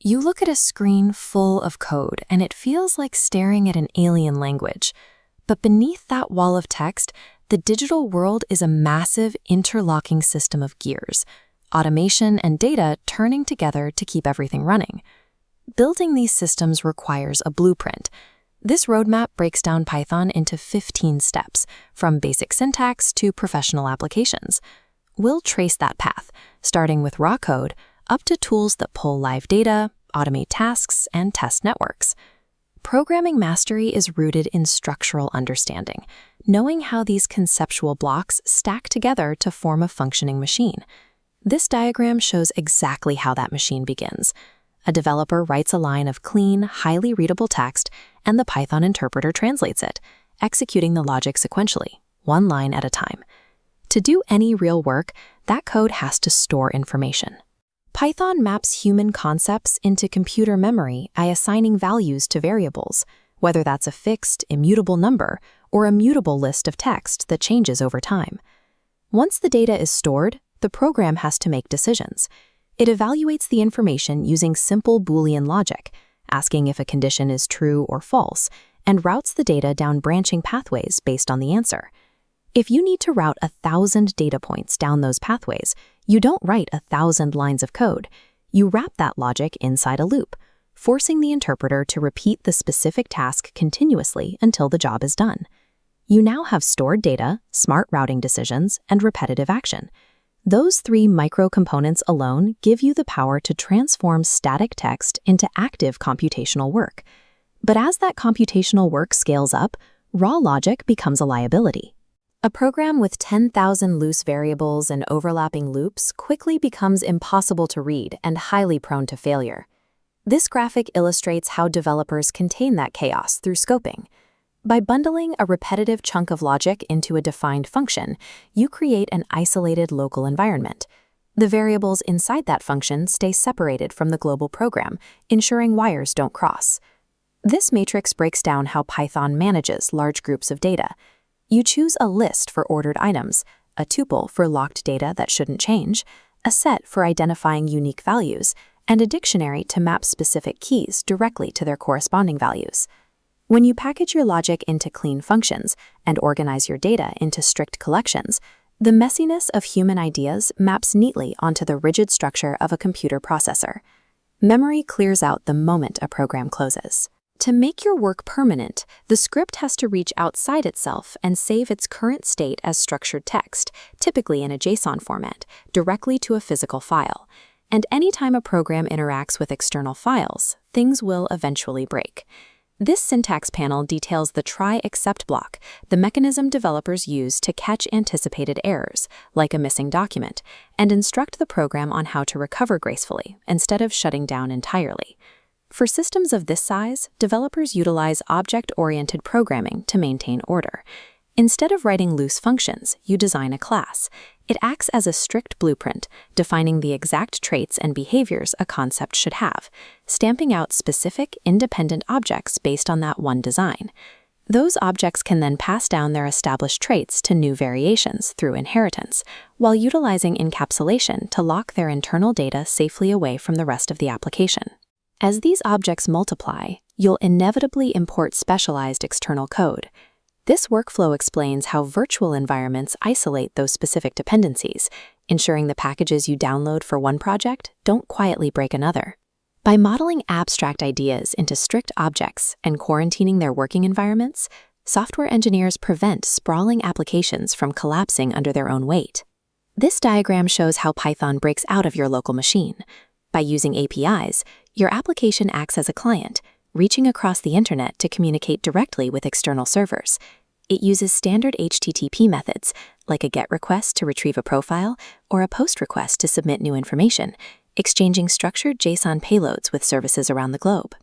You look at a screen full of code, and it feels like staring at an alien language. But beneath that wall of text, the digital world is a massive interlocking system of gears, automation and data turning together to keep everything running. Building these systems requires a blueprint. This roadmap breaks down Python into 15 steps, from basic syntax to professional applications. We'll trace that path, starting with raw code, up to tools that pull live data, automate tasks, and test networks. Programming mastery is rooted in structural understanding, knowing how these conceptual blocks stack together to form a functioning machine. This diagram shows exactly how that machine begins. A developer writes a line of clean, highly readable text, and the Python interpreter translates it, executing the logic sequentially, one line at a time. To do any real work, that code has to store information. Python maps human concepts into computer memory by assigning values to variables, whether that's a fixed, immutable number or a mutable list of text that changes over time. Once the data is stored, the program has to make decisions. It evaluates the information using simple Boolean logic, asking if a condition is true or false, and routes the data down branching pathways based on the answer. If you need to route 1,000 data points down those pathways, you don't write 1,000 lines of code. You wrap that logic inside a loop, forcing the interpreter to repeat the specific task continuously until the job is done. You now have stored data, smart routing decisions, and repetitive action. Those 3 micro-components alone give you the power to transform static text into active computational work. But as that computational work scales up, raw logic becomes a liability. A program with 10,000 loose variables and overlapping loops quickly becomes impossible to read and highly prone to failure. This graphic illustrates how developers contain that chaos through scoping. By bundling a repetitive chunk of logic into a defined function, you create an isolated local environment. The variables inside that function stay separated from the global program, ensuring wires don't cross. This matrix breaks down how Python manages large groups of data. You choose a list for ordered items, a tuple for locked data that shouldn't change, a set for identifying unique values, and a dictionary to map specific keys directly to their corresponding values. When you package your logic into clean functions and organize your data into strict collections, the messiness of human ideas maps neatly onto the rigid structure of a computer processor. Memory clears out the moment a program closes. To make your work permanent, the script has to reach outside itself and save its current state as structured text, typically in a JSON format, directly to a physical file. And anytime a program interacts with external files, things will eventually break. This syntax panel details the try-except block, the mechanism developers use to catch anticipated errors, like a missing document, and instruct the program on how to recover gracefully instead of shutting down entirely. For systems of this size, developers utilize object-oriented programming to maintain order. Instead of writing loose functions, you design a class. It acts as a strict blueprint, defining the exact traits and behaviors a concept should have, stamping out specific, independent objects based on that one design. Those objects can then pass down their established traits to new variations through inheritance, while utilizing encapsulation to lock their internal data safely away from the rest of the application. As these objects multiply, you'll inevitably import specialized external code. This workflow explains how virtual environments isolate those specific dependencies, ensuring the packages you download for one project don't quietly break another. By modeling abstract ideas into strict objects and quarantining their working environments, software engineers prevent sprawling applications from collapsing under their own weight. This diagram shows how Python breaks out of your local machine. By using APIs, your application acts as a client, reaching across the internet to communicate directly with external servers. It uses standard HTTP methods, like a GET request to retrieve a profile or a POST request to submit new information, exchanging structured JSON payloads with services around the globe.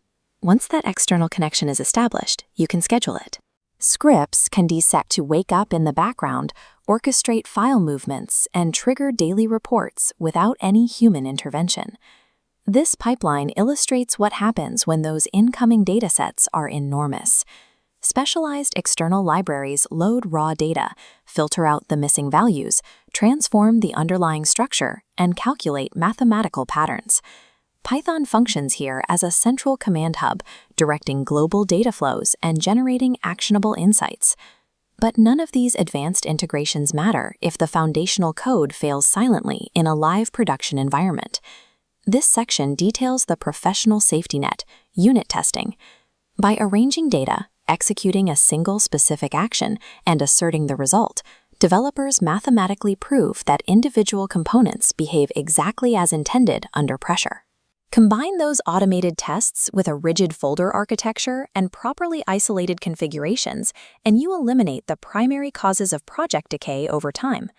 Once that external connection is established, you can schedule it. Scripts can be set to wake up in the background, orchestrate file movements, and trigger daily reports without any human intervention. This pipeline illustrates what happens when those incoming datasets are enormous. Specialized external libraries load raw data, filter out the missing values, transform the underlying structure, and calculate mathematical patterns. Python functions here as a central command hub, directing global data flows and generating actionable insights. But none of these advanced integrations matter if the foundational code fails silently in a live production environment. This section details the professional safety net, unit testing. By arranging data, executing a single specific action, and asserting the result, developers mathematically prove that individual components behave exactly as intended under pressure. Combine those automated tests with a rigid folder architecture and properly isolated configurations, and you eliminate the primary causes of project decay over time.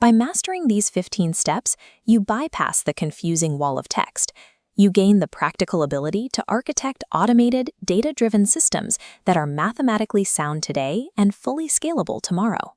By mastering these 15 steps, you bypass the confusing wall of text. You gain the practical ability to architect automated, data-driven systems that are mathematically sound today and fully scalable tomorrow.